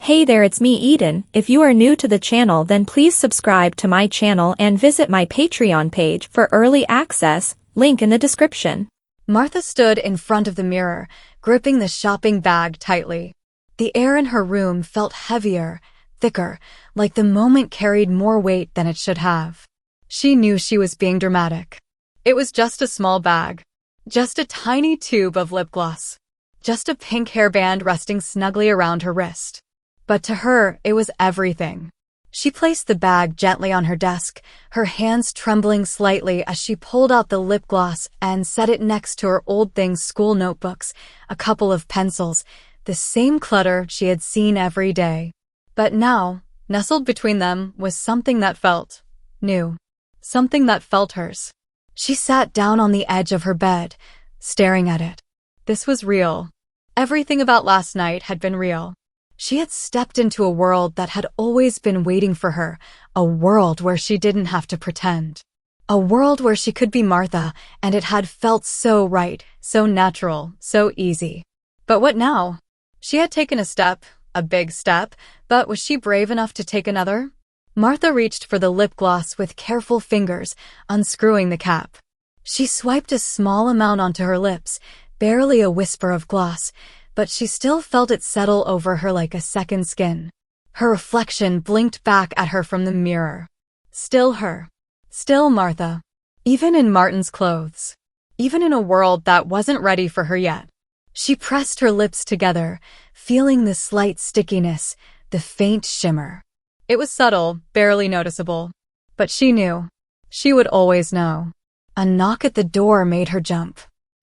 Hey there, it's me Eden. If you are new to the channel, then please subscribe to my channel and visit my Patreon page for early access, link in the description. Martha stood in front of the mirror, gripping the shopping bag tightly. The air in her room felt heavier, thicker, like the moment carried more weight than it should have. She knew she was being dramatic. It was just a small bag. Just a tiny tube of lip gloss. Just a pink hairband resting snugly around her wrist. But to her, it was everything. She placed the bag gently on her desk, her hands trembling slightly as she pulled out the lip gloss and set it next to her old things school notebooks, a couple of pencils, the same clutter she had seen every day. But now, nestled between them was something that felt new. Something that felt hers. She sat down on the edge of her bed, staring at it. This was real. Everything about last night had been real. She had stepped into a world that had always been waiting for her, a world where she didn't have to pretend. A world where she could be Martha, and it had felt so right, so natural, so easy. But what now? She had taken a step, a big step, but was she brave enough to take another? Martha reached for the lip gloss with careful fingers, unscrewing the cap. She swiped a small amount onto her lips, barely a whisper of gloss, but she still felt it settle over her like a second skin. Her reflection blinked back at her from the mirror. Still her. Still Martha. Even in Martin's clothes. Even in a world that wasn't ready for her yet. She pressed her lips together, feeling the slight stickiness, the faint shimmer. It was subtle, barely noticeable. But she knew. She would always know. A knock at the door made her jump.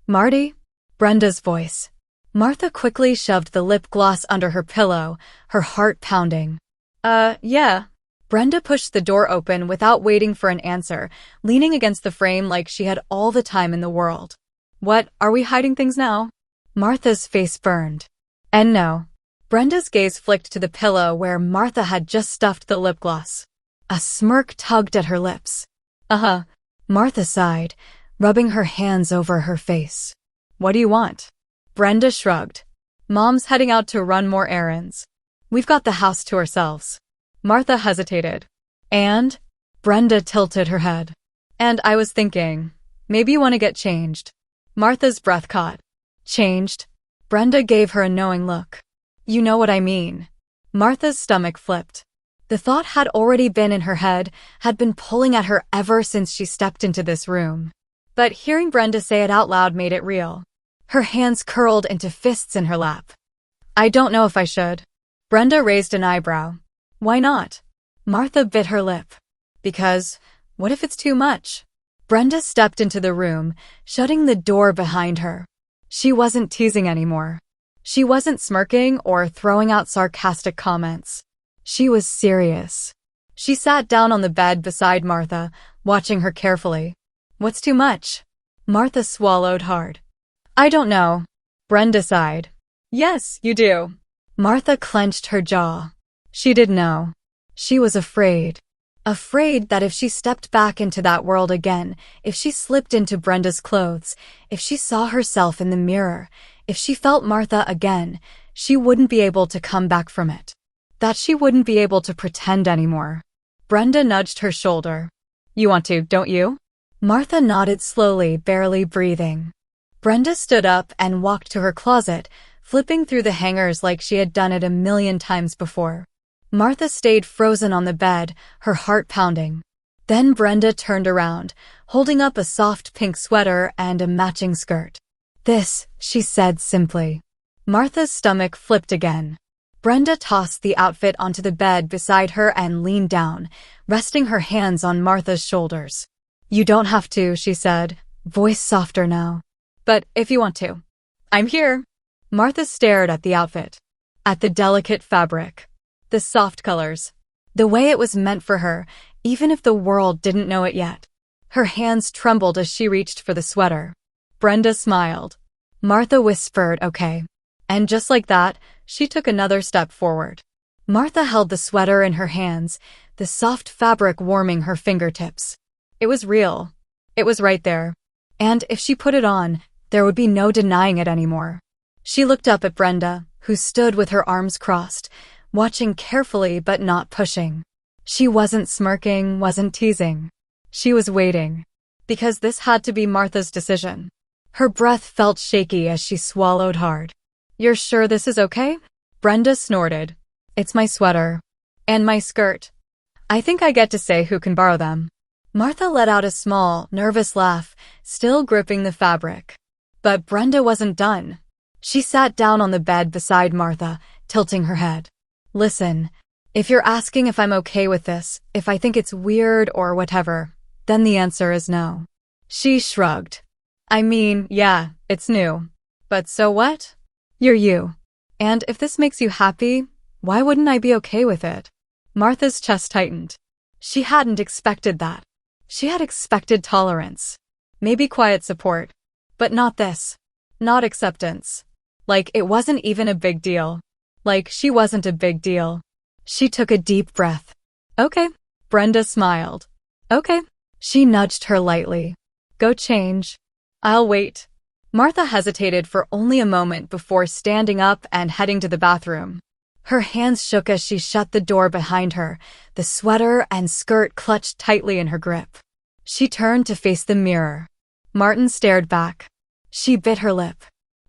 "Marty?" Brenda's voice. Martha quickly shoved the lip gloss under her pillow, her heart pounding. Yeah." Brenda pushed the door open without waiting for an answer, leaning against the frame like she had all the time in the world. "What, are we hiding things now?" Martha's face burned. And no. Brenda's gaze flicked to the pillow where Martha had just stuffed the lip gloss. A smirk tugged at her lips. "Uh-huh." Martha sighed, rubbing her hands over her face. "What do you want?" Brenda shrugged. "Mom's heading out to run more errands. We've got the house to ourselves." Martha hesitated. "And?" Brenda tilted her head. "And I was thinking, maybe you want to get changed." Martha's breath caught. "Changed?" Brenda gave her a knowing look. "You know what I mean." Martha's stomach flipped. The thought had already been in her head, had been pulling at her ever since she stepped into this room. But hearing Brenda say it out loud made it real. Her hands curled into fists in her lap. "I don't know if I should." Brenda raised an eyebrow. "Why not?" Martha bit her lip. "Because, what if it's too much?" Brenda stepped into the room, shutting the door behind her. She wasn't teasing anymore. She wasn't smirking or throwing out sarcastic comments. She was serious. She sat down on the bed beside Martha, watching her carefully. "What's too much?" Martha swallowed hard. "I don't know." Brenda sighed. "Yes, you do." Martha clenched her jaw. She did know. She was afraid. Afraid that if she stepped back into that world again, if she slipped into Brenda's clothes, if she saw herself in the mirror, if she felt Martha again, she wouldn't be able to come back from it. That she wouldn't be able to pretend anymore. Brenda nudged her shoulder. "You want to, don't you?" Martha nodded slowly, barely breathing. Brenda stood up and walked to her closet, flipping through the hangers like she had done it 1,000,000 times before. Martha stayed frozen on the bed, her heart pounding. Then Brenda turned around, holding up a soft pink sweater and a matching skirt. "This," she said simply. Martha's stomach flipped again. Brenda tossed the outfit onto the bed beside her and leaned down, resting her hands on Martha's shoulders. "You don't have to," she said, voice softer now. "But if you want to, I'm here." Martha stared at the outfit. At the delicate fabric. The soft colors. The way it was meant for her, even if the world didn't know it yet. Her hands trembled as she reached for the sweater. Brenda smiled. Martha whispered, "Okay." And just like that, she took another step forward. Martha held the sweater in her hands, the soft fabric warming her fingertips. It was real. It was right there. And if she put it on, there would be no denying it anymore. She looked up at Brenda, who stood with her arms crossed, watching carefully but not pushing. She wasn't smirking, wasn't teasing. She was waiting. Because this had to be Martha's decision. Her breath felt shaky as she swallowed hard. "You're sure this is okay?" Brenda snorted. "It's my sweater. And my skirt. I think I get to say who can borrow them." Martha let out a small, nervous laugh, still gripping the fabric. But Brenda wasn't done. She sat down on the bed beside Martha, tilting her head. "Listen, if you're asking if I'm okay with this, if I think it's weird or whatever, then the answer is no." She shrugged. "I mean, yeah, it's new. But so what? You're you. And if this makes you happy, why wouldn't I be okay with it?" Martha's chest tightened. She hadn't expected that. She had expected tolerance. Maybe quiet support. But not this. Not acceptance. Like it wasn't even a big deal. Like she wasn't a big deal. She took a deep breath. "Okay." Brenda smiled. "Okay." She nudged her lightly. "Go change. I'll wait." Martha hesitated for only a moment before standing up and heading to the bathroom. Her hands shook as she shut the door behind her, the sweater and skirt clutched tightly in her grip. She turned to face the mirror. Martin stared back. She bit her lip.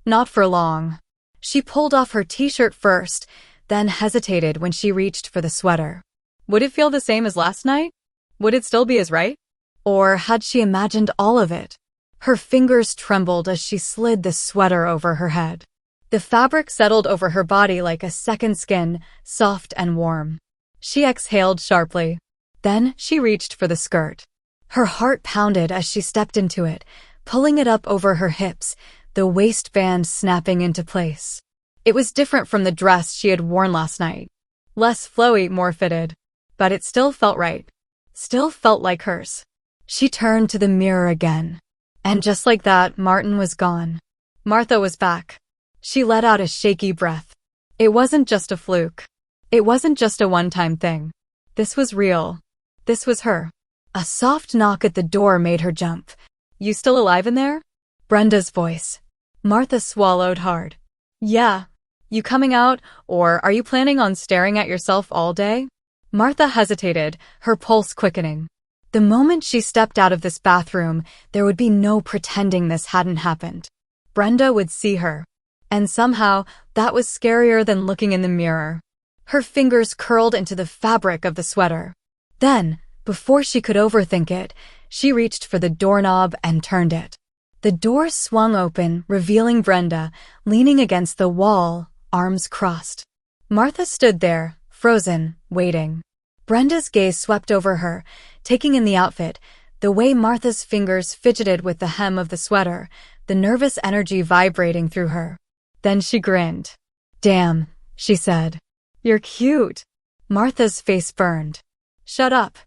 Not for long. She pulled off her t-shirt first, then hesitated when she reached for the sweater. Would it feel the same as last night? Would it still be as right? Or had she imagined all of it? Her fingers trembled as she slid the sweater over her head. The fabric settled over her body like a second skin, soft and warm. She exhaled sharply. Then she reached for the skirt. Her heart pounded as she stepped into it, pulling it up over her hips, the waistband snapping into place. It was different from the dress she had worn last night. Less flowy, more fitted. But it still felt right. Still felt like hers. She turned to the mirror again. And just like that, Martin was gone. Martha was back. She let out a shaky breath. It wasn't just a fluke. It wasn't just a one-time thing. This was real. This was her. A soft knock at the door made her jump. "You still alive in there?" Brenda's voice. Martha swallowed hard. "Yeah. You coming out, or are you planning on staring at yourself all day?" Martha hesitated, her pulse quickening. The moment she stepped out of this bathroom, there would be no pretending this hadn't happened. Brenda would see her. And somehow, that was scarier than looking in the mirror. Her fingers curled into the fabric of the sweater. Then, before she could overthink it, she reached for the doorknob and turned it. The door swung open, revealing Brenda, leaning against the wall, arms crossed. Martha stood there, frozen, waiting. Brenda's gaze swept over her, taking in the outfit, the way Martha's fingers fidgeted with the hem of the sweater, the nervous energy vibrating through her. Then she grinned. "Damn," she said. "You're cute." Martha's face burned. "Shut up."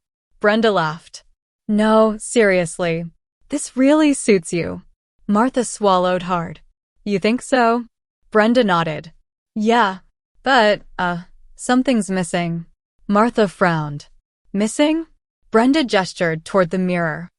Brenda laughed. "No, seriously. This really suits you." Martha swallowed hard. "You think so?" Brenda nodded. "Yeah. But, something's missing." Martha frowned. "Missing?" Brenda gestured toward the mirror.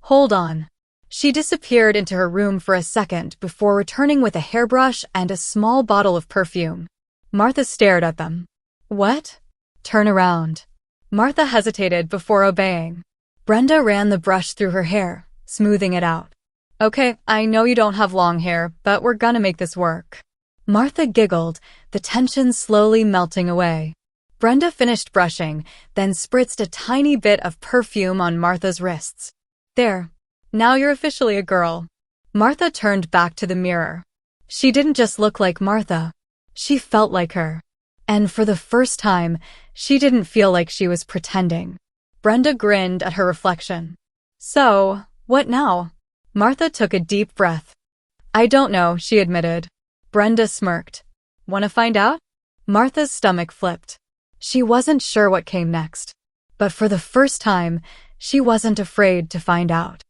"Hold on." She disappeared into her room for a second before returning with a hairbrush and a small bottle of perfume. Martha stared at them. "What?" "Turn around." Martha hesitated before obeying. Brenda ran the brush through her hair, smoothing it out. "Okay, I know you don't have long hair, but we're gonna make this work." Martha giggled, the tension slowly melting away. Brenda finished brushing, then spritzed a tiny bit of perfume on Martha's wrists. "There. Now you're officially a girl." Martha turned back to the mirror. She didn't just look like Martha. She felt like her. And for the first time, she didn't feel like she was pretending. Brenda grinned at her reflection. "So, what now?" Martha took a deep breath. "I don't know," she admitted. Brenda smirked. "Wanna find out?" Martha's stomach flipped. She wasn't sure what came next. But for the first time, she wasn't afraid to find out.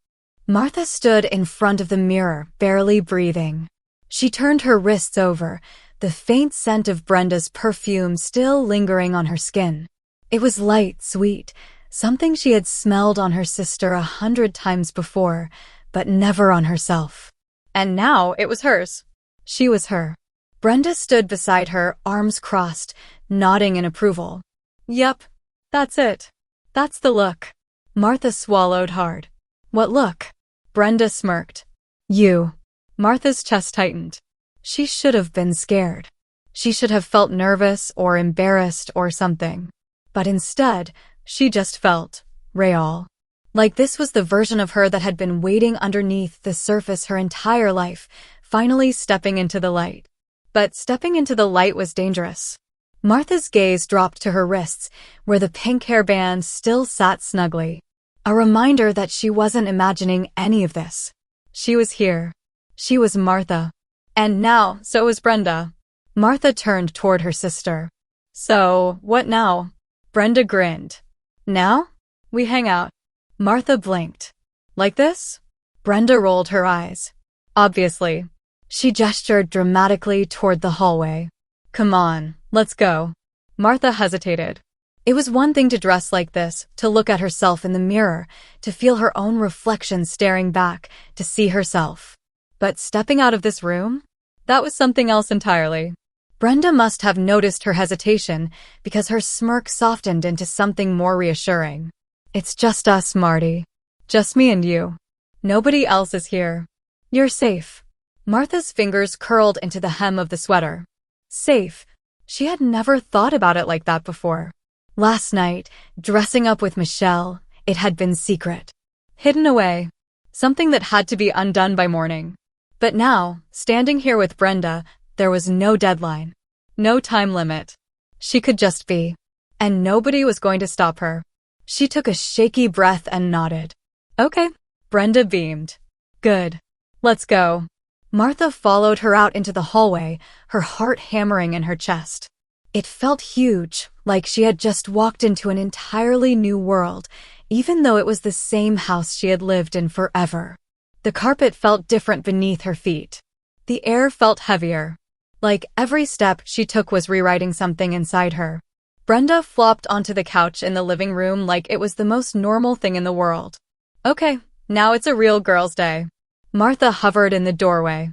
Martha stood in front of the mirror, barely breathing. She turned her wrists over, the faint scent of Brenda's perfume still lingering on her skin. It was light, sweet, something she had smelled on her sister 100 times before, but never on herself. And now it was hers. She was her. Brenda stood beside her, arms crossed, nodding in approval. Yep, that's it. That's the look. Martha swallowed hard. What look? Brenda smirked. You. Martha's chest tightened. She should have been scared. She should have felt nervous or embarrassed or something. But instead, she just felt real. Like this was the version of her that had been waiting underneath the surface her entire life, finally stepping into the light. But stepping into the light was dangerous. Martha's gaze dropped to her wrists, where the pink hairband still sat snugly. A reminder that she wasn't imagining any of this. She was here. She was Martha. And now, so was Brenda. Martha turned toward her sister. So, what now? Brenda grinned. Now? We hang out. Martha blinked. Like this? Brenda rolled her eyes. Obviously. She gestured dramatically toward the hallway. Come on, let's go. Martha hesitated. It was one thing to dress like this, to look at herself in the mirror, to feel her own reflection staring back, to see herself. But stepping out of this room? That was something else entirely. Brenda must have noticed her hesitation because her smirk softened into something more reassuring. It's just us, Marty. Just me and you. Nobody else is here. You're safe. Martha's fingers curled into the hem of the sweater. Safe. She had never thought about it like that before. Last night, dressing up with Michelle, it had been secret. Hidden away. Something that had to be undone by morning. But now, standing here with Brenda, there was no deadline. No time limit. She could just be. And nobody was going to stop her. She took a shaky breath and nodded. Okay. Brenda beamed. Good. Let's go. Martha followed her out into the hallway, her heart hammering in her chest. It felt huge, like she had just walked into an entirely new world, even though it was the same house she had lived in forever. The carpet felt different beneath her feet. The air felt heavier. Like every step she took was rewriting something inside her. Brenda flopped onto the couch in the living room like it was the most normal thing in the world. Okay, now it's a real girl's day. Martha hovered in the doorway.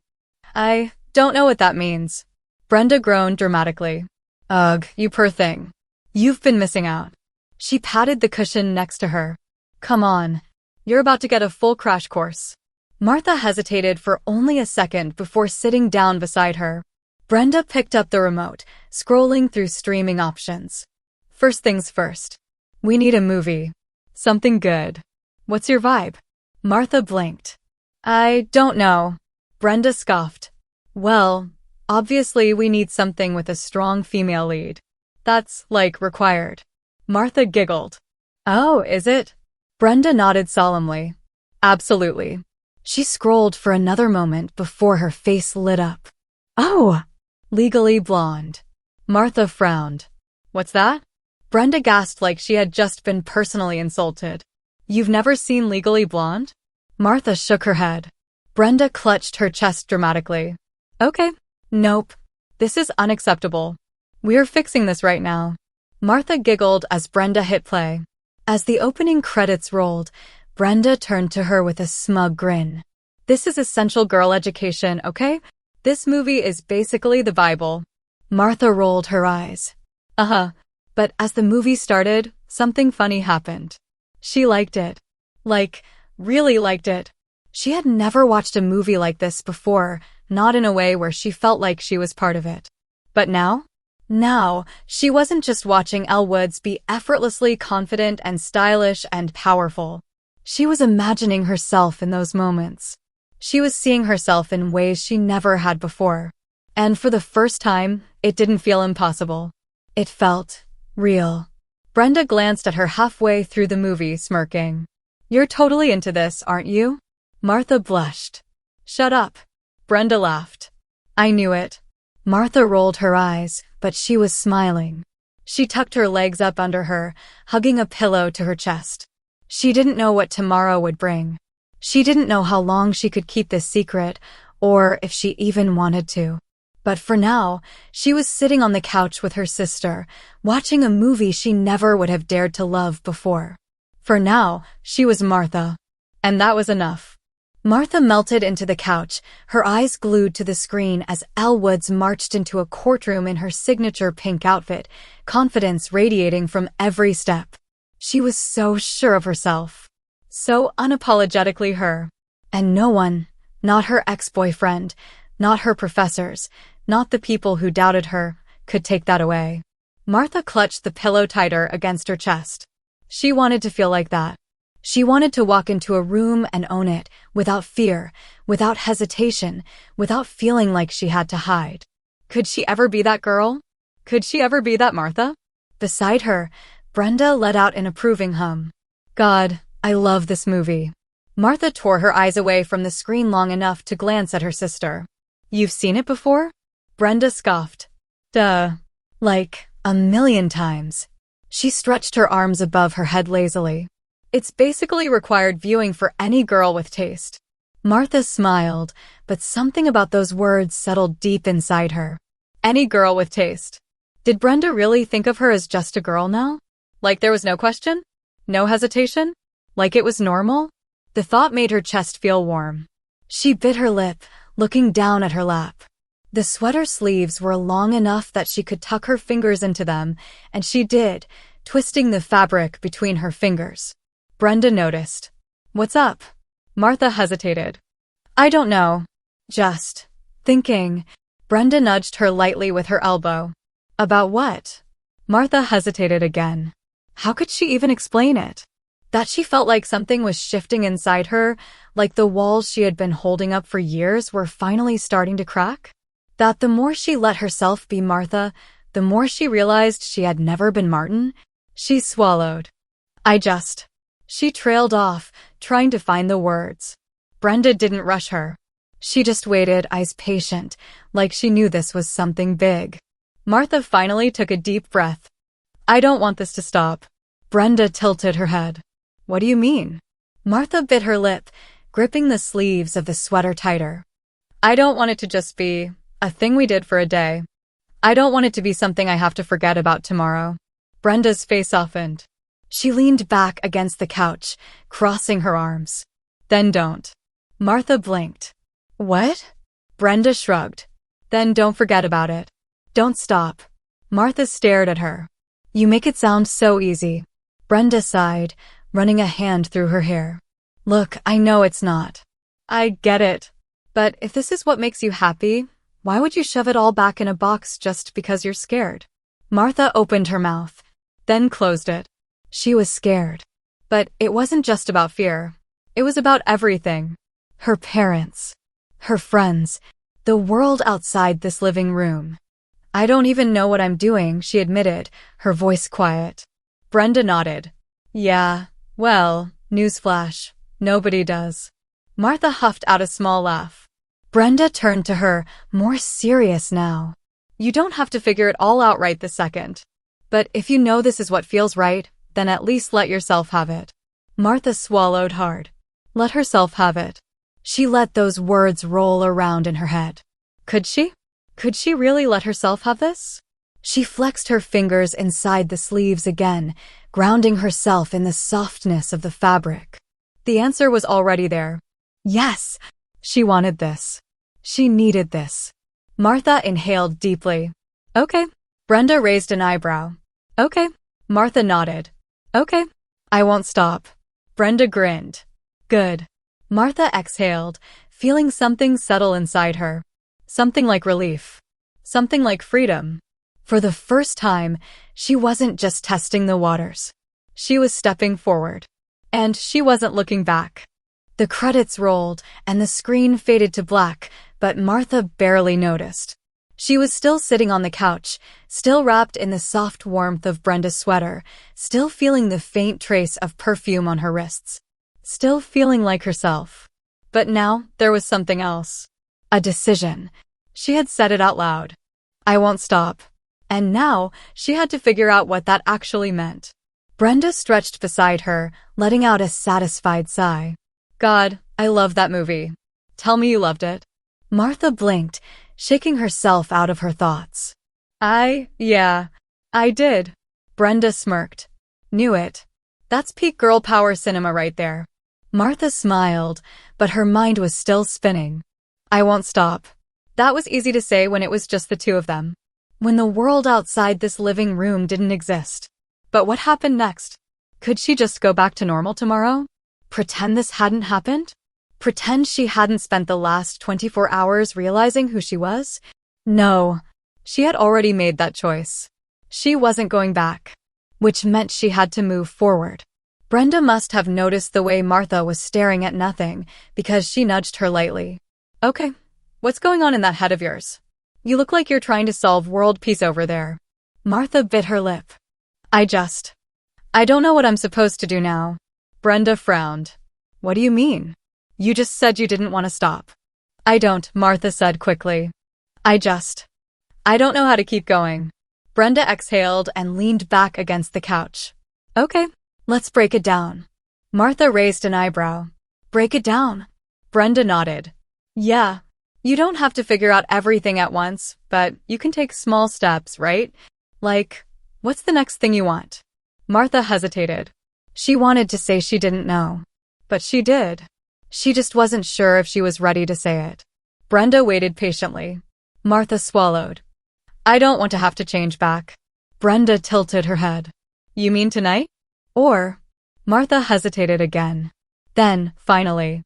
I don't know what that means. Brenda groaned dramatically. Ugh, you poor thing. You've been missing out. She patted the cushion next to her. Come on. You're about to get a full crash course. Martha hesitated for only a second before sitting down beside her. Brenda picked up the remote, scrolling through streaming options. First things first. We need a movie. Something good. What's your vibe? Martha blinked. I don't know. Brenda scoffed. Well, obviously we need something with a strong female lead. That's, like, required. Martha giggled. Oh, is it? Brenda nodded solemnly. Absolutely. She scrolled for another moment before her face lit up. Oh! Legally Blonde. Martha frowned. What's that? Brenda gasped like she had just been personally insulted. You've never seen Legally Blonde? Martha shook her head. Brenda clutched her chest dramatically. Okay. Nope. This is unacceptable. We're fixing this right now. Martha giggled as Brenda hit play. As the opening credits rolled, Brenda turned to her with a smug grin. This is essential girl education, okay? This movie is basically the Bible. Martha rolled her eyes. But as the movie started, something funny happened. She liked it. Like, really liked it. She had never watched a movie like this before, not in a way where she felt like she was part of it. But now? Now, she wasn't just watching Elle Woods be effortlessly confident and stylish and powerful. She was imagining herself in those moments. She was seeing herself in ways she never had before. And for the first time, it didn't feel impossible. It felt real. Brenda glanced at her halfway through the movie, smirking. You're totally into this, aren't you? Martha blushed. Shut up. Brenda laughed. I knew it. Martha rolled her eyes, but she was smiling. She tucked her legs up under her, hugging a pillow to her chest. She didn't know what tomorrow would bring. She didn't know how long she could keep this secret, or if she even wanted to. But for now, she was sitting on the couch with her sister, watching a movie she never would have dared to love before. For now, she was Martha. And that was enough. Martha melted into the couch, her eyes glued to the screen as Elle Woods marched into a courtroom in her signature pink outfit, confidence radiating from every step. She was so sure of herself. So unapologetically her. And no one, not her ex-boyfriend, not her professors, not the people who doubted her, could take that away. Martha clutched the pillow tighter against her chest. She wanted to feel like that. She wanted to walk into a room and own it, without fear, without hesitation, without feeling like she had to hide. Could she ever be that girl? Could she ever be that Martha? Beside her, Brenda let out an approving hum. God, I love this movie. Martha tore her eyes away from the screen long enough to glance at her sister. You've seen it before? Brenda scoffed. Duh. Like, 1,000,000 times. She stretched her arms above her head lazily. It's basically required viewing for any girl with taste. Martha smiled, but something about those words settled deep inside her. Any girl with taste. Did Brenda really think of her as just a girl now? Like there was no question? No hesitation? Like it was normal? The thought made her chest feel warm. She bit her lip, looking down at her lap. The sweater sleeves were long enough that she could tuck her fingers into them, and she did, twisting the fabric between her fingers. Brenda noticed. What's up? Martha hesitated. I don't know. Just thinking. Brenda nudged her lightly with her elbow. About what? Martha hesitated again. How could she even explain it? That she felt like something was shifting inside her, like the walls she had been holding up for years were finally starting to crack? That the more she let herself be Martha, the more she realized she had never been Martin? She swallowed. She trailed off, trying to find the words. Brenda didn't rush her. She just waited, eyes patient, like she knew this was something big. Martha finally took a deep breath. I don't want this to stop. Brenda tilted her head. What do you mean? Martha bit her lip, gripping the sleeves of the sweater tighter. I don't want it to just be a thing we did for a day. I don't want it to be something I have to forget about tomorrow. Brenda's face softened. She leaned back against the couch, crossing her arms. Then don't. Martha blinked. What? Brenda shrugged. Then don't forget about it. Don't stop. Martha stared at her. You make it sound so easy. Brenda sighed, running a hand through her hair. Look, I know it's not. I get it. But if this is what makes you happy, why would you shove it all back in a box just because you're scared? Martha opened her mouth, then closed it. She was scared. But it wasn't just about fear. It was about everything. Her parents. Her friends. The world outside this living room. I don't even know what I'm doing, she admitted, her voice quiet. Brenda nodded. Yeah, well, newsflash. Nobody does. Martha huffed out a small laugh. Brenda turned to her, more serious now. You don't have to figure it all out right this second. But if you know this is what feels right, then at least let yourself have it. Martha swallowed hard. Let herself have it. She let those words roll around in her head. Could she? Could she really let herself have this? She flexed her fingers inside the sleeves again, grounding herself in the softness of the fabric. The answer was already there. Yes! She wanted this. She needed this. Martha inhaled deeply. Okay. Brenda raised an eyebrow. Okay. Martha nodded. Okay. I won't stop. Brenda grinned. Good. Martha exhaled, feeling something settle inside her. Something like relief. Something like freedom. For the first time, she wasn't just testing the waters. She was stepping forward. And she wasn't looking back. The credits rolled, and the screen faded to black, but Martha barely noticed. She was still sitting on the couch, still wrapped in the soft warmth of Brenda's sweater, still feeling the faint trace of perfume on her wrists. Still feeling like herself. But now, there was something else. A decision. She had said it out loud. I won't stop. And now, she had to figure out what that actually meant. Brenda stretched beside her, letting out a satisfied sigh. God, I love that movie. Tell me you loved it. Martha blinked, shaking herself out of her thoughts. Yeah, I did. Brenda smirked. Knew it. That's peak girl power cinema right there. Martha smiled, but her mind was still spinning. I won't stop. That was easy to say when it was just the two of them. When the world outside this living room didn't exist. But what happened next? Could she just go back to normal tomorrow? Pretend this hadn't happened? Pretend she hadn't spent the last 24 hours realizing who she was? No. She had already made that choice. She wasn't going back. Which meant she had to move forward. Brenda must have noticed the way Martha was staring at nothing, because she nudged her lightly. Okay, what's going on in that head of yours? You look like you're trying to solve world peace over there. Martha bit her lip. I don't know what I'm supposed to do now. Brenda frowned. What do you mean? You just said you didn't want to stop. I don't, Martha said quickly. I don't know how to keep going. Brenda exhaled and leaned back against the couch. Okay, let's break it down. Martha raised an eyebrow. Break it down. Brenda nodded. Yeah, you don't have to figure out everything at once, but you can take small steps, right? Like, what's the next thing you want? Martha hesitated. She wanted to say she didn't know. But she did. She just wasn't sure if she was ready to say it. Brenda waited patiently. Martha swallowed. I don't want to have to change back. Brenda tilted her head. You mean tonight? Or? Martha hesitated again. Then, finally.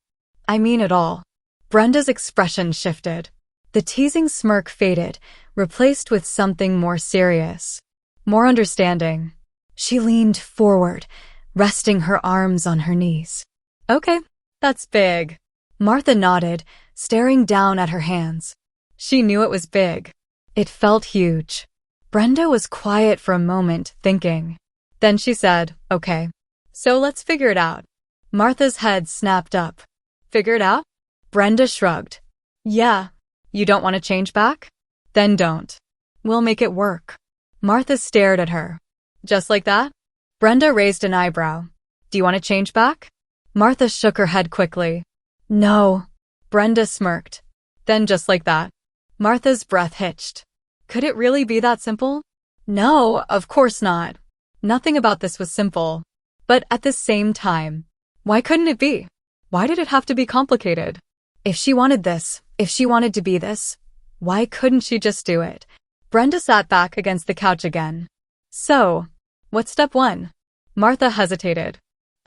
I mean it all. Brenda's expression shifted. The teasing smirk faded, replaced with something more serious. More understanding. She leaned forward, resting her arms on her knees. Okay, that's big. Martha nodded, staring down at her hands. She knew it was big. It felt huge. Brenda was quiet for a moment, thinking. Then she said, okay, so let's figure it out. Martha's head snapped up. Figure it out? Brenda shrugged. Yeah. You don't want to change back? Then don't. We'll make it work. Martha stared at her. Just like that? Brenda raised an eyebrow. Do you want to change back? Martha shook her head quickly. No. Brenda smirked. Then just like that. Martha's breath hitched. Could it really be that simple? No, of course not. Nothing about this was simple. But at the same time, why couldn't it be? Why did it have to be complicated? If she wanted this, if she wanted to be this, why couldn't she just do it? Brenda sat back against the couch again. So, what's step one? Martha hesitated.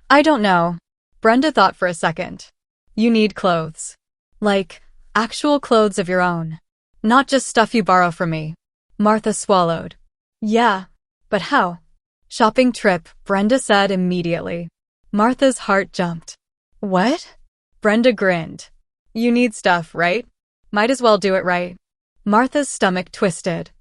I don't know. Brenda thought for a second. You need clothes. Like, actual clothes of your own. Not just stuff you borrow from me. Martha swallowed. Yeah, but how? Shopping trip, Brenda said immediately. Martha's heart jumped. What? Brenda grinned. You need stuff, right? Might as well do it right. Martha's stomach twisted.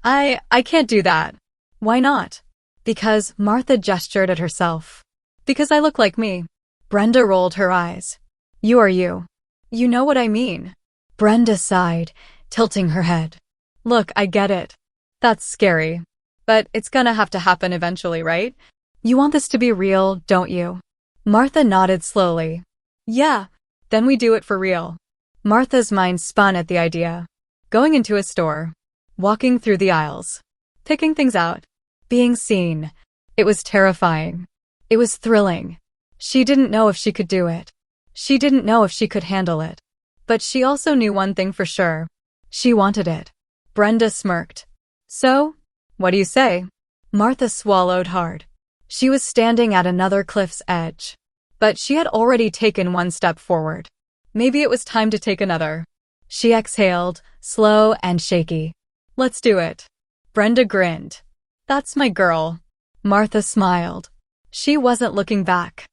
I can't do that. Why not? Because Martha gestured at herself. Because I look like me. Brenda rolled her eyes. You are you. You know what I mean. Brenda sighed, tilting her head. Look, I get it. That's scary. But it's gonna have to happen eventually, right? You want this to be real, don't you? Martha nodded slowly. Yeah, then we do it for real. Martha's mind spun at the idea. Going into a store. Walking through the aisles. Picking things out. Being seen. It was terrifying. It was thrilling. She didn't know if she could do it. She didn't know if she could handle it. But she also knew one thing for sure. She wanted it. Brenda smirked. So, what do you say? Martha swallowed hard. She was standing at another cliff's edge. But she had already taken one step forward. Maybe it was time to take another. She exhaled, slow and shaky. Let's do it. Brenda grinned. That's my girl. Martha smiled. She wasn't looking back.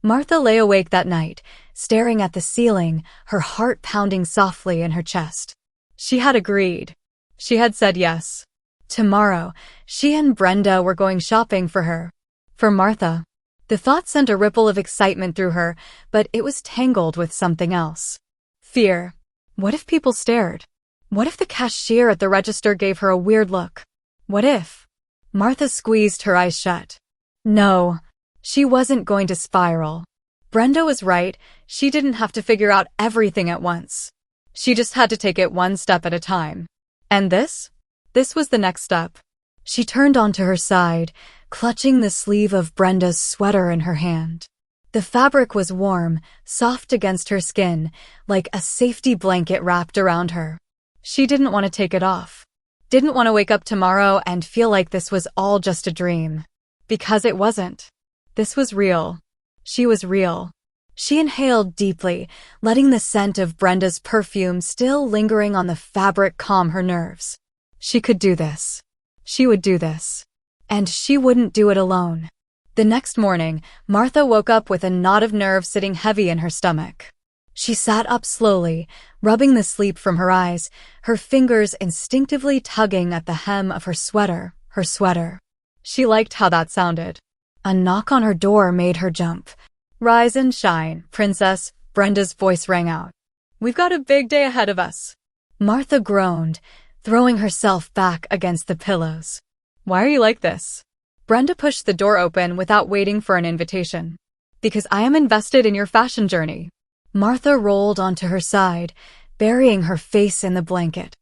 Martha lay awake that night, staring at the ceiling, her heart pounding softly in her chest. She had agreed. She had said yes. Tomorrow, she and Brenda were going shopping for her. For Martha. The thought sent a ripple of excitement through her, but it was tangled with something else. Fear. What if people stared? What if the cashier at the register gave her a weird look? What if? Martha squeezed her eyes shut. No, she wasn't going to spiral. Brenda was right, she didn't have to figure out everything at once. She just had to take it one step at a time. And this? This was the next step. She turned onto her side, clutching the sleeve of Brenda's sweater in her hand. The fabric was warm, soft against her skin, like a safety blanket wrapped around her. She didn't want to take it off. Didn't want to wake up tomorrow and feel like this was all just a dream. Because it wasn't. This was real. She was real. She inhaled deeply, letting the scent of Brenda's perfume still lingering on the fabric calm her nerves. She could do this. She would do this. And she wouldn't do it alone. The next morning, Martha woke up with a knot of nerves sitting heavy in her stomach. She sat up slowly, rubbing the sleep from her eyes, her fingers instinctively tugging at the hem of her sweater. She liked how that sounded. A knock on her door made her jump. "Rise and shine, princess," Brenda's voice rang out. "We've got a big day ahead of us." Martha groaned, throwing herself back against the pillows. "Why are you like this?" Brenda pushed the door open without waiting for an invitation. "Because I am invested in your fashion journey." Martha rolled onto her side, burying her face in the blanket.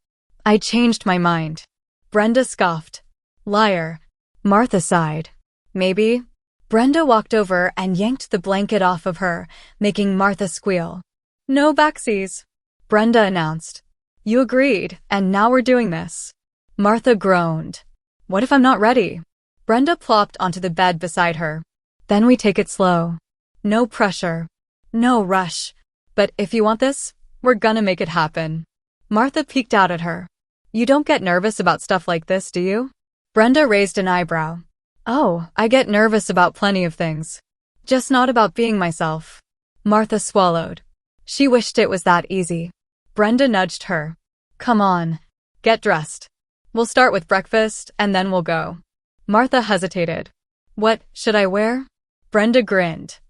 "I changed my mind." Brenda scoffed. "Liar." Martha sighed. "Maybe." Brenda walked over and yanked the blanket off of her, making Martha squeal. "No backsies," Brenda announced. "You agreed, and now we're doing this." Martha groaned. "What if I'm not ready?" Brenda plopped onto the bed beside her. "Then we take it slow. No pressure. No rush. But if you want this, we're gonna make it happen." Martha peeked out at her. "You don't get nervous about stuff like this, do you?" Brenda raised an eyebrow. "Oh, I get nervous about plenty of things. Just not about being myself." Martha swallowed. She wished it was that easy. Brenda nudged her. "Come on. Get dressed. We'll start with breakfast, and then we'll go." Martha hesitated. "What should I wear?" Brenda grinned.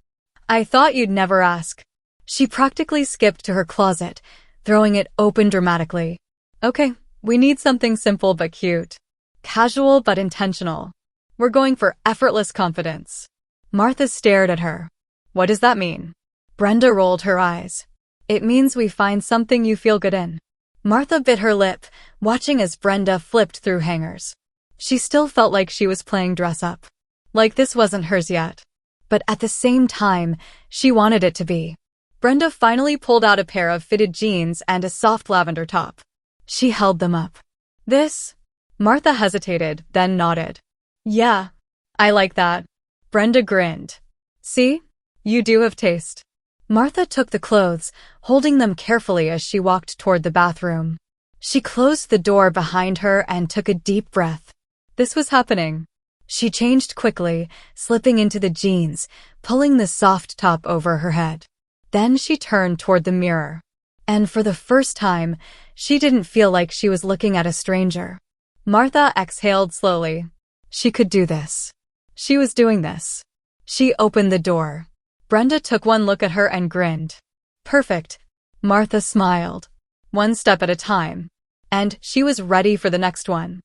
"I thought you'd never ask." She practically skipped to her closet, throwing it open dramatically. "Okay, we need something simple but cute. Casual but intentional. We're going for effortless confidence." Martha stared at her. "What does that mean?" Brenda rolled her eyes. "It means we find something you feel good in." Martha bit her lip, watching as Brenda flipped through hangers. She still felt like she was playing dress-up. Like this wasn't hers yet. But at the same time, she wanted it to be. Brenda finally pulled out a pair of fitted jeans and a soft lavender top. She held them up. "This?" Martha hesitated, then nodded. "Yeah, I like that." Brenda grinned. "See? You do have taste." Martha took the clothes, holding them carefully as she walked toward the bathroom. She closed the door behind her and took a deep breath. This was happening. She changed quickly, slipping into the jeans, pulling the soft top over her head. Then she turned toward the mirror. And for the first time, she didn't feel like she was looking at a stranger. Martha exhaled slowly. She could do this. She was doing this. She opened the door. Brenda took one look at her and grinned. "Perfect." Martha smiled. One step at a time. And she was ready for the next one.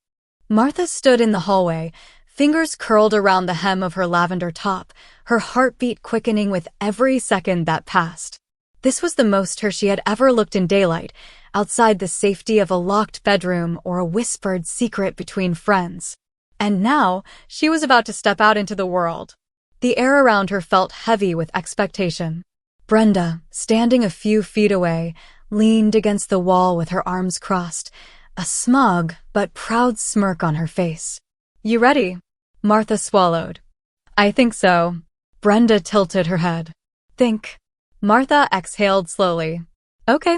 Martha stood in the hallway, fingers curled around the hem of her lavender top, her heartbeat quickening with every second that passed. This was the most her she had ever looked in daylight, outside the safety of a locked bedroom or a whispered secret between friends. And now, she was about to step out into the world. The air around her felt heavy with expectation. Brenda, standing a few feet away, leaned against the wall with her arms crossed, a smug but proud smirk on her face. "You ready?" Martha swallowed. "I think so." Brenda tilted her head. "Think." Martha exhaled slowly. "Okay,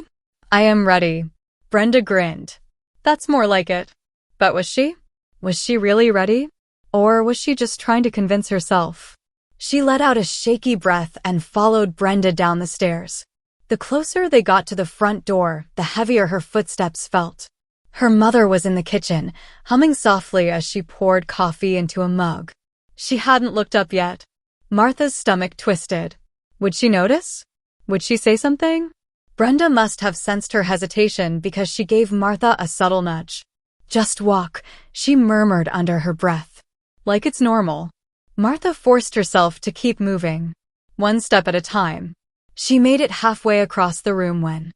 I am ready." Brenda grinned. "That's more like it." But was she? Was she really ready? Or was she just trying to convince herself? She let out a shaky breath and followed Brenda down the stairs. The closer they got to the front door, the heavier her footsteps felt. Her mother was in the kitchen, humming softly as she poured coffee into a mug. She hadn't looked up yet. Martha's stomach twisted. Would she notice? Would she say something? Brenda must have sensed her hesitation because she gave Martha a subtle nudge. "Just walk," she murmured under her breath. Like it's normal. Martha forced herself to keep moving. One step at a time. She made it halfway across the room when,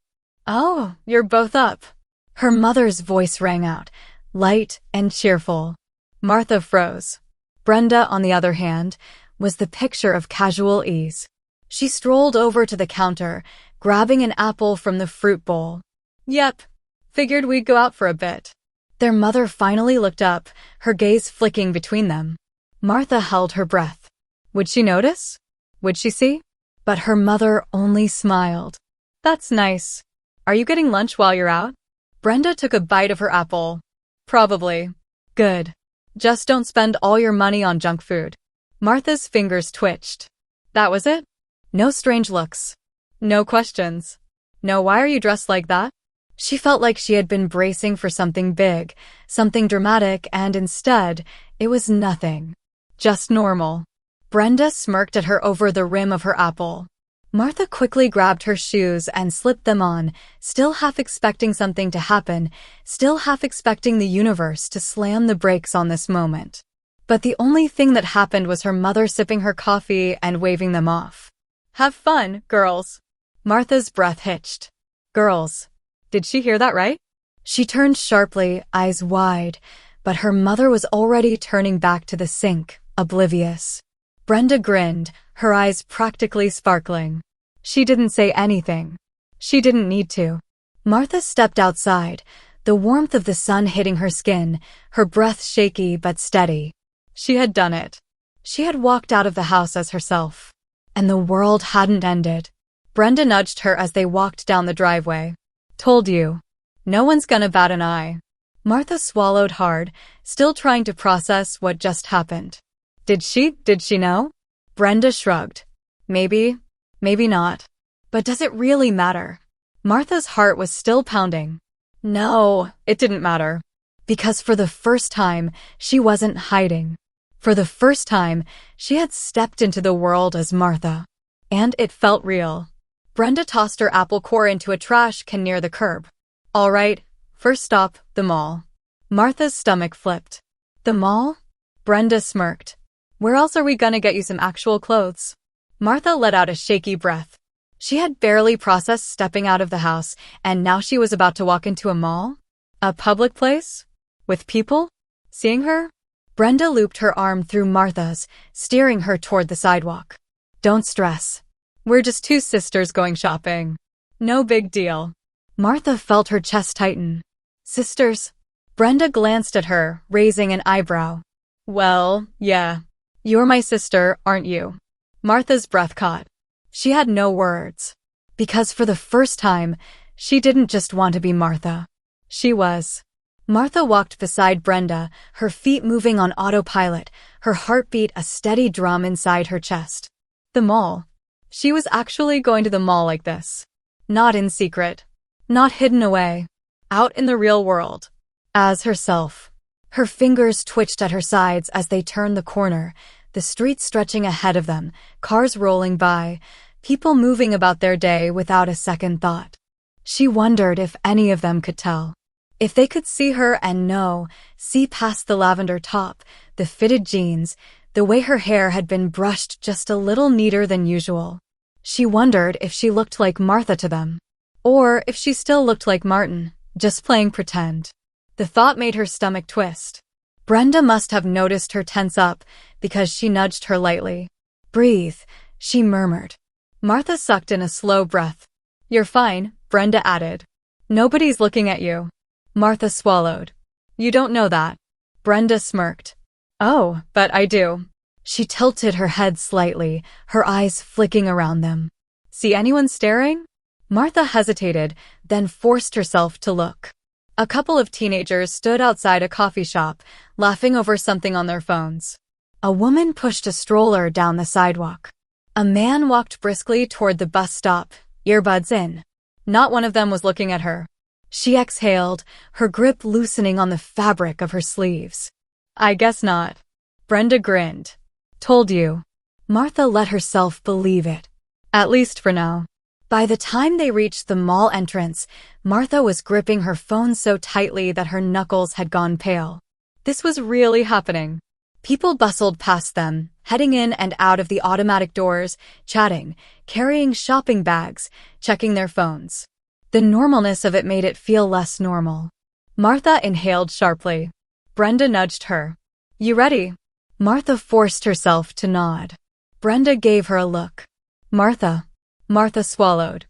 "Oh, you're both up." Her mother's voice rang out, light and cheerful. Martha froze. Brenda, on the other hand, was the picture of casual ease. She strolled over to the counter, grabbing an apple from the fruit bowl. Yep, figured we'd go out for a bit. Their mother finally looked up, her gaze flicking between them. Martha held her breath. Would she notice? Would she see? But her mother only smiled. That's nice. Are you getting lunch while you're out? Brenda took a bite of her apple. Probably. Good. Just don't spend all your money on junk food. Martha's fingers twitched. That was it? No strange looks. No questions. No, why are you dressed like that? She felt like she had been bracing for something big, something dramatic, and instead, it was nothing. Just normal. Brenda smirked at her over the rim of her apple. Martha quickly grabbed her shoes and slipped them on, still half expecting something to happen, still half expecting the universe to slam the brakes on this moment. But the only thing that happened was her mother sipping her coffee and waving them off. Have fun, girls. Martha's breath hitched. Girls. Did she hear that right? She turned sharply, eyes wide, but her mother was already turning back to the sink, oblivious. Brenda grinned, her eyes practically sparkling. She didn't say anything. She didn't need to. Martha stepped outside, the warmth of the sun hitting her skin, her breath shaky but steady. She had done it. She had walked out of the house as herself. And the world hadn't ended. Brenda nudged her as they walked down the driveway. Told you. No one's gonna bat an eye. Martha swallowed hard, still trying to process what just happened. Did she know? Brenda shrugged. Maybe not. But does it really matter? Martha's heart was still pounding. No, it didn't matter. Because for the first time, she wasn't hiding. For the first time, she had stepped into the world as Martha. And it felt real. Brenda tossed her apple core into a trash can near the curb. All right, first stop, the mall. Martha's stomach flipped. The mall? Brenda smirked. Where else are we gonna get you some actual clothes? Martha let out a shaky breath. She had barely processed stepping out of the house, and now she was about to walk into a mall? A public place? With people? Seeing her? Brenda looped her arm through Martha's, steering her toward the sidewalk. Don't stress. We're just two sisters going shopping. No big deal. Martha felt her chest tighten. Sisters? Brenda glanced at her, raising an eyebrow. Well, yeah. You're my sister, aren't you? Martha's breath caught. She had no words. Because for the first time, she didn't just want to be Martha. She was. Martha walked beside Brenda, her feet moving on autopilot, her heartbeat a steady drum inside her chest. The mall. She was actually going to the mall like this. Not in secret. Not hidden away. Out in the real world. As herself. Her fingers twitched at her sides as they turned the corner, the street stretching ahead of them, cars rolling by, people moving about their day without a second thought. She wondered if any of them could tell. If they could see her and see past the lavender top, the fitted jeans, the way her hair had been brushed just a little neater than usual. She wondered if she looked like Martha to them. Or if she still looked like Martin, just playing pretend. The thought made her stomach twist. Brenda must have noticed her tense up because she nudged her lightly. Breathe, she murmured. Martha sucked in a slow breath. You're fine, Brenda added. Nobody's looking at you. Martha swallowed. You don't know that. Brenda smirked. Oh, but I do. She tilted her head slightly, her eyes flicking around them. See anyone staring? Martha hesitated, then forced herself to look. A couple of teenagers stood outside a coffee shop, laughing over something on their phones. A woman pushed a stroller down the sidewalk. A man walked briskly toward the bus stop, earbuds in. Not one of them was looking at her. She exhaled, her grip loosening on the fabric of her sleeves. I guess not. Brenda grinned. Told you. Martha let herself believe it. At least for now. By the time they reached the mall entrance, Martha was gripping her phone so tightly that her knuckles had gone pale. This was really happening. People bustled past them, heading in and out of the automatic doors, chatting, carrying shopping bags, checking their phones. The normalness of it made it feel less normal. Martha inhaled sharply. Brenda nudged her. You ready? Martha forced herself to nod. Brenda gave her a look. Martha. Martha swallowed.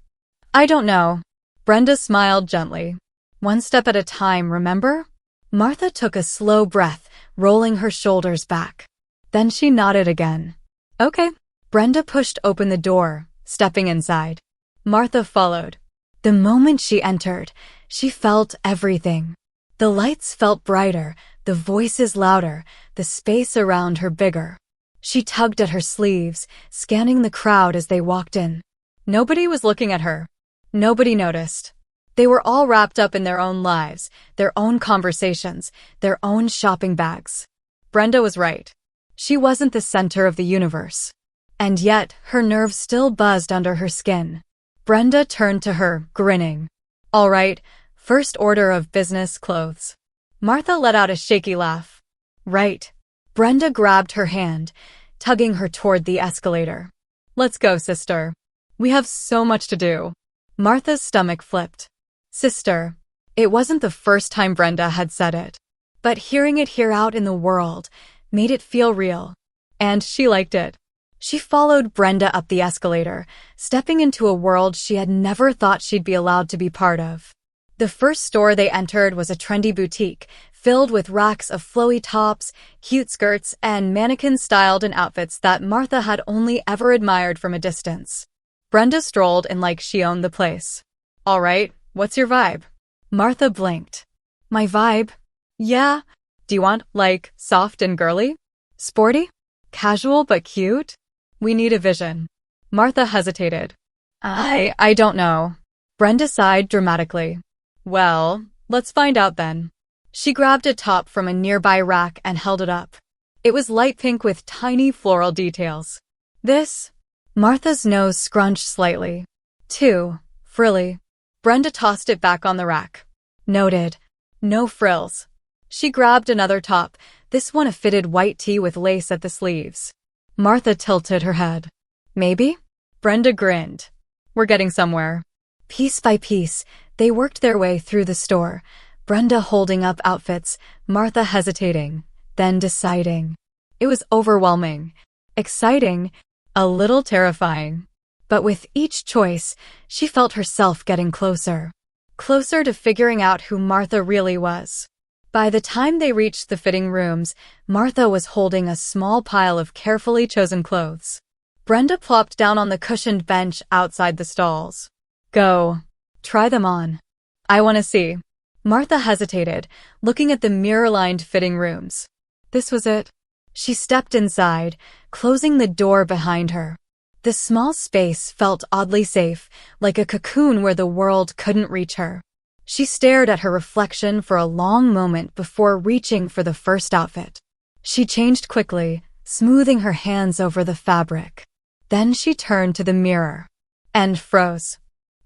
I don't know. Brenda smiled gently. One step at a time, remember? Martha took a slow breath, rolling her shoulders back. Then she nodded again. Okay. Brenda pushed open the door, stepping inside. Martha followed. The moment she entered, she felt everything. The lights felt brighter, the voices louder, the space around her bigger. She tugged at her sleeves, scanning the crowd as they walked in. Nobody was looking at her. Nobody noticed. They were all wrapped up in their own lives, their own conversations, their own shopping bags. Brenda was right. She wasn't the center of the universe. And yet, her nerves still buzzed under her skin. Brenda turned to her, grinning. All right, first order of business clothes. Martha let out a shaky laugh. Right. Brenda grabbed her hand, tugging her toward the escalator. Let's go, sister. We have so much to do. Martha's stomach flipped. Sister. It wasn't the first time Brenda had said it. But hearing it here out in the world made it feel real. And she liked it. She followed Brenda up the escalator, stepping into a world she had never thought she'd be allowed to be part of. The first store they entered was a trendy boutique, filled with racks of flowy tops, cute skirts, and mannequins styled in outfits that Martha had only ever admired from a distance. Brenda strolled in like she owned the place. All right, what's your vibe? Martha blinked. My vibe? Yeah. Do you want, like, soft and girly? Sporty? Casual but cute? We need a vision. Martha hesitated. I don't know. Brenda sighed dramatically. Well, let's find out then. She grabbed a top from a nearby rack and held it up. It was light pink with tiny floral details. This? Martha's nose scrunched slightly. Too frilly. Brenda tossed it back on the rack. Noted. No frills. She grabbed another top, this one a fitted white tee with lace at the sleeves. Martha tilted her head. Maybe? Brenda grinned. We're getting somewhere. Piece by piece, they worked their way through the store, Brenda holding up outfits, Martha hesitating, then deciding. It was overwhelming, exciting, a little terrifying. But with each choice, she felt herself getting closer. Closer to figuring out who Martha really was. By the time they reached the fitting rooms, Martha was holding a small pile of carefully chosen clothes. Brenda plopped down on the cushioned bench outside the stalls. Go. Try them on. I want to see. Martha hesitated, looking at the mirror-lined fitting rooms. This was it. She stepped inside, closing the door behind her. The small space felt oddly safe, like a cocoon where the world couldn't reach her. She stared at her reflection for a long moment before reaching for the first outfit. She changed quickly, smoothing her hands over the fabric. Then she turned to the mirror and froze.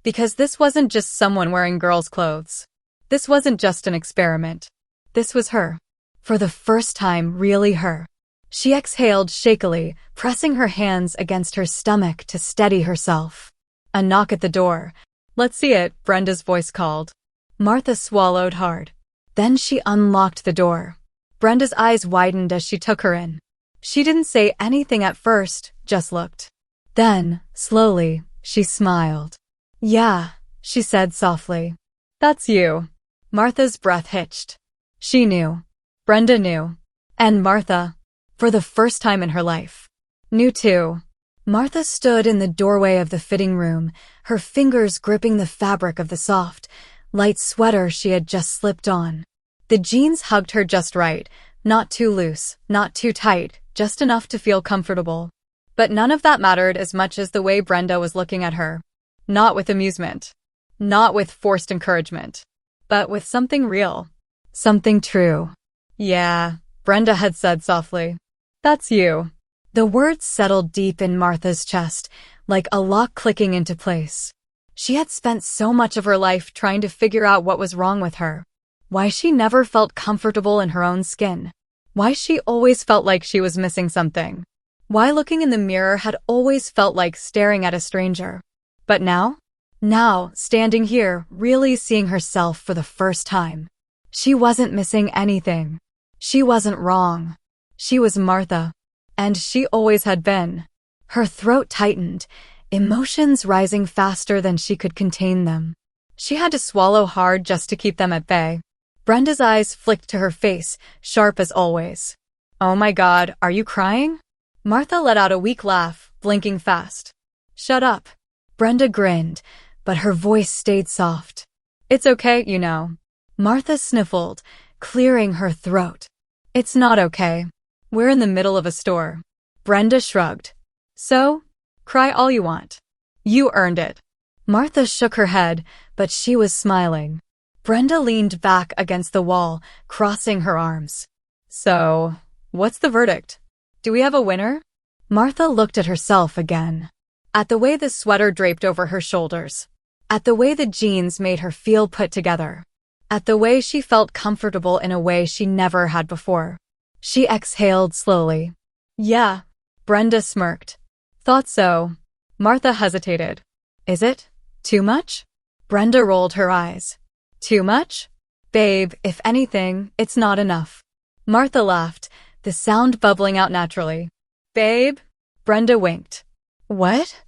Because this wasn't just someone wearing girls' clothes. This wasn't just an experiment. This was her. For the first time, really her. She exhaled shakily, pressing her hands against her stomach to steady herself. A knock at the door. Let's see it, Brenda's voice called. Martha swallowed hard. Then she unlocked the door. Brenda's eyes widened as she took her in. She didn't say anything at first, just looked. Then, slowly, she smiled. Yeah, she said softly. That's you. Martha's breath hitched. She knew. Brenda knew. And Martha, for the first time in her life, knew too. Martha stood in the doorway of the fitting room, her fingers gripping the fabric of the soft, light sweater she had just slipped on. The jeans hugged her just right, not too loose, not too tight, just enough to feel comfortable. But none of that mattered as much as the way Brenda was looking at her. Not with amusement. Not with forced encouragement. But with something real. Something true. Yeah, Brenda had said softly. That's you. The words settled deep in Martha's chest, like a lock clicking into place. She had spent so much of her life trying to figure out what was wrong with her. Why she never felt comfortable in her own skin. Why she always felt like she was missing something. Why looking in the mirror had always felt like staring at a stranger. But now, standing here, really seeing herself for the first time. She wasn't missing anything. She wasn't wrong. She was Martha. And she always had been. Her throat tightened, emotions rising faster than she could contain them. She had to swallow hard just to keep them at bay. Brenda's eyes flicked to her face, sharp as always. "Oh my God, are you crying?" Martha let out a weak laugh, blinking fast. "Shut up." Brenda grinned, but her voice stayed soft. "It's okay, you know." Martha sniffled, clearing her throat. "It's not okay. We're in the middle of a store." Brenda shrugged. "So? Cry all you want. You earned it." Martha shook her head, but she was smiling. Brenda leaned back against the wall, crossing her arms. "So, what's the verdict? Do we have a winner?" Martha looked at herself again. At the way the sweater draped over her shoulders. At the way the jeans made her feel put together. At the way she felt comfortable in a way she never had before. She exhaled slowly. "Yeah." Brenda smirked. "Thought so." Martha hesitated. "Is it too much?" Brenda rolled her eyes. "Too much? Babe, if anything, it's not enough." Martha laughed, the sound bubbling out naturally. "Babe?" Brenda winked. "What?"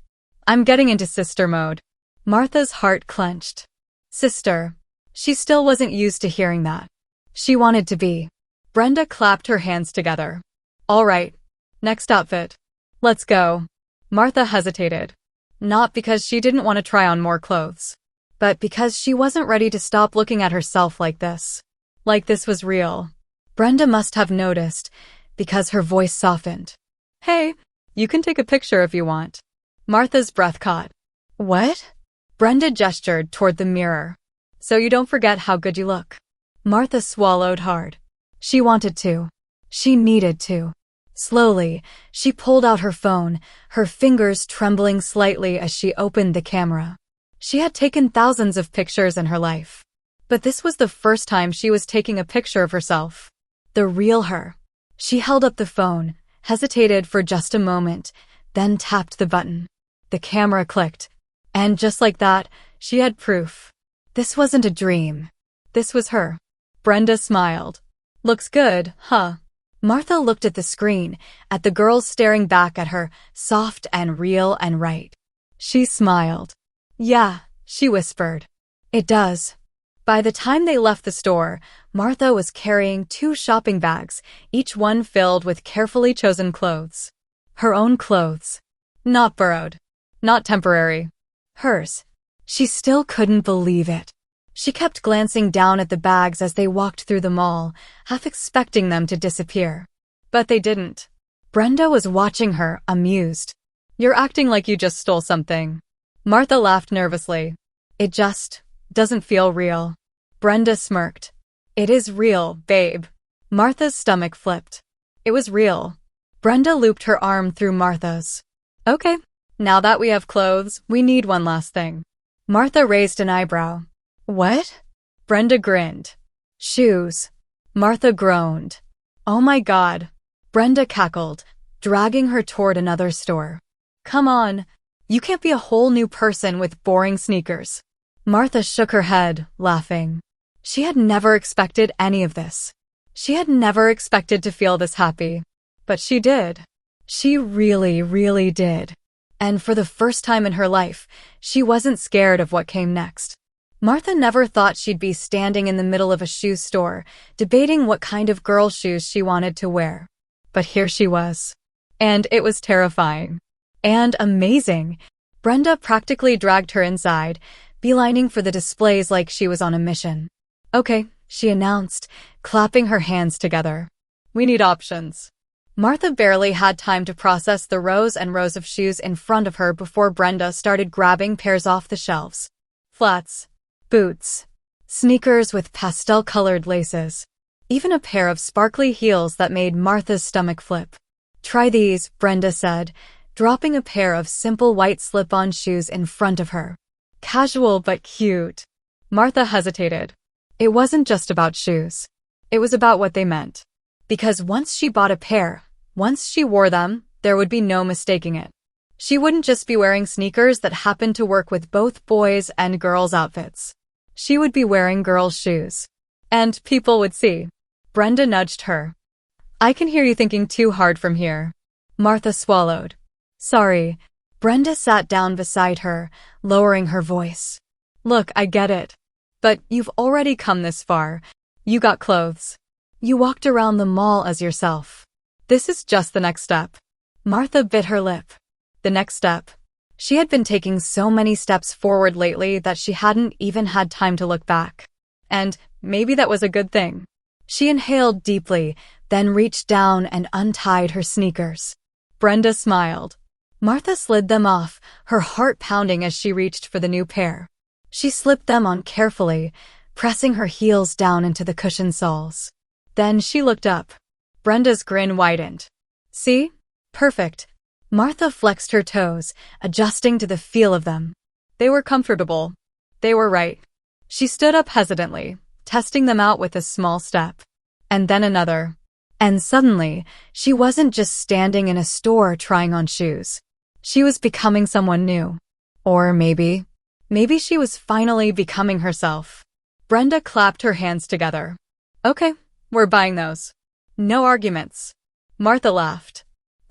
"I'm getting into sister mode." Martha's heart clenched. Sister. She still wasn't used to hearing that. She wanted to be. Brenda clapped her hands together. "All right. Next outfit. Let's go." Martha hesitated. Not because she didn't want to try on more clothes, but because she wasn't ready to stop looking at herself like this. Like this was real. Brenda must have noticed, because her voice softened. "Hey, you can take a picture if you want." Martha's breath caught. "What?" Brenda gestured toward the mirror. "So you don't forget how good you look." Martha swallowed hard. She wanted to. She needed to. Slowly, she pulled out her phone, her fingers trembling slightly as she opened the camera. She had taken thousands of pictures in her life. But this was the first time she was taking a picture of herself. The real her. She held up the phone, hesitated for just a moment, then tapped the button. The camera clicked. And just like that, she had proof. This wasn't a dream. This was her. Brenda smiled. "Looks good, huh?" Martha looked at the screen, at the girls staring back at her, soft and real and right. She smiled. "Yeah," she whispered. "It does." By the time they left the store, Martha was carrying 2 shopping bags, each one filled with carefully chosen clothes. Her own clothes. Not borrowed. Not temporary. Hers. She still couldn't believe it. She kept glancing down at the bags as they walked through the mall, half expecting them to disappear. But they didn't. Brenda was watching her, amused. "You're acting like you just stole something." Martha laughed nervously. "It just doesn't feel real." Brenda smirked. "It is real, babe." Martha's stomach flipped. It was real. Brenda looped her arm through Martha's. "Okay, now that we have clothes, we need one last thing." Martha raised an eyebrow. "What?" Brenda grinned. "Shoes." Martha groaned. "Oh my God." Brenda cackled, dragging her toward another store. "Come on. You can't be a whole new person with boring sneakers." Martha shook her head, laughing. She had never expected any of this. She had never expected to feel this happy. But she did. She really, really did. And for the first time in her life, she wasn't scared of what came next. Martha never thought she'd be standing in the middle of a shoe store, debating what kind of girl shoes she wanted to wear. But here she was. And it was terrifying. And amazing. Brenda practically dragged her inside, beelining for the displays like she was on a mission. "Okay," she announced, clapping her hands together. "We need options." Martha barely had time to process the rows and rows of shoes in front of her before Brenda started grabbing pairs off the shelves. Flats. Boots. Sneakers with pastel-colored laces. Even a pair of sparkly heels that made Martha's stomach flip. "Try these," Brenda said, dropping a pair of simple white slip-on shoes in front of her. Casual but cute. Martha hesitated. It wasn't just about shoes. It was about what they meant. Because once she bought a pair, once she wore them, there would be no mistaking it. She wouldn't just be wearing sneakers that happened to work with both boys' and girls' outfits. She would be wearing girls' shoes. And people would see. Brenda nudged her. "I can hear you thinking too hard from here." Martha swallowed. "Sorry." Brenda sat down beside her, lowering her voice. Look, I get it. But you've already come this far. You got clothes. You walked around the mall as yourself. This is just the next step. Martha bit her lip. The next step. She had been taking so many steps forward lately that she hadn't even had time to look back. And maybe that was a good thing. She inhaled deeply, then reached down and untied her sneakers. Brenda smiled. Martha slid them off, her heart pounding as she reached for the new pair. She slipped them on carefully, pressing her heels down into the cushioned soles. Then she looked up. Brenda's grin widened. See? Perfect. Martha flexed her toes, adjusting to the feel of them. They were comfortable. They were right. She stood up hesitantly, testing them out with a small step. And then another. And suddenly, she wasn't just standing in a store trying on shoes. She was becoming someone new. Or maybe she was finally becoming herself. Brenda clapped her hands together. Okay, we're buying those. No arguments. Martha laughed.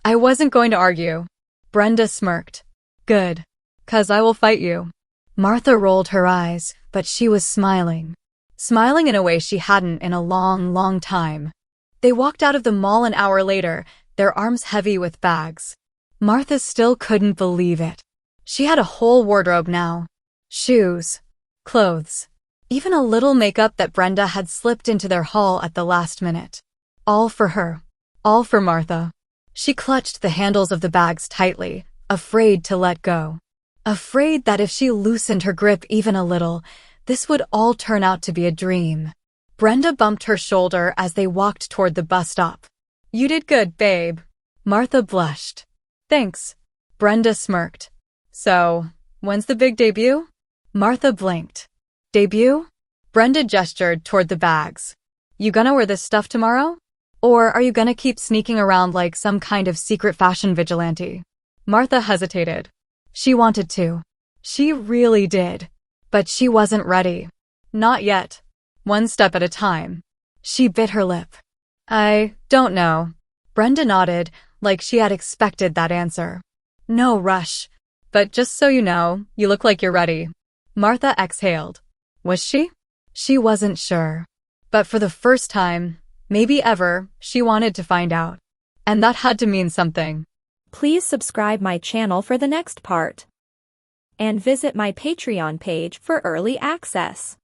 I wasn't going to argue. Brenda smirked. Good. 'Cause I will fight you. Martha rolled her eyes, but she was smiling. Smiling in a way she hadn't in a long, long time. They walked out of the mall an hour later, their arms heavy with bags. Martha still couldn't believe it. She had a whole wardrobe now. Shoes. Clothes. Even a little makeup that Brenda had slipped into their haul at the last minute. All for her. All for Martha. She clutched the handles of the bags tightly, afraid to let go. Afraid that if she loosened her grip even a little, this would all turn out to be a dream. Brenda bumped her shoulder as they walked toward the bus stop. You did good, babe. Martha blushed. Thanks. Brenda smirked. So, when's the big debut? Martha blinked. Debut? Brenda gestured toward the bags. You gonna wear this stuff tomorrow? Or are you gonna keep sneaking around like some kind of secret fashion vigilante? Martha hesitated. She wanted to. She really did. But she wasn't ready. Not yet. One step at a time. She bit her lip. I don't know. Brenda nodded, like she had expected that answer. No rush. But just so you know, you look like you're ready. Martha exhaled. Was she? She wasn't sure. But for the first time, maybe ever, she wanted to find out. And that had to mean something. Please subscribe my channel for the next part. And visit my Patreon page for early access.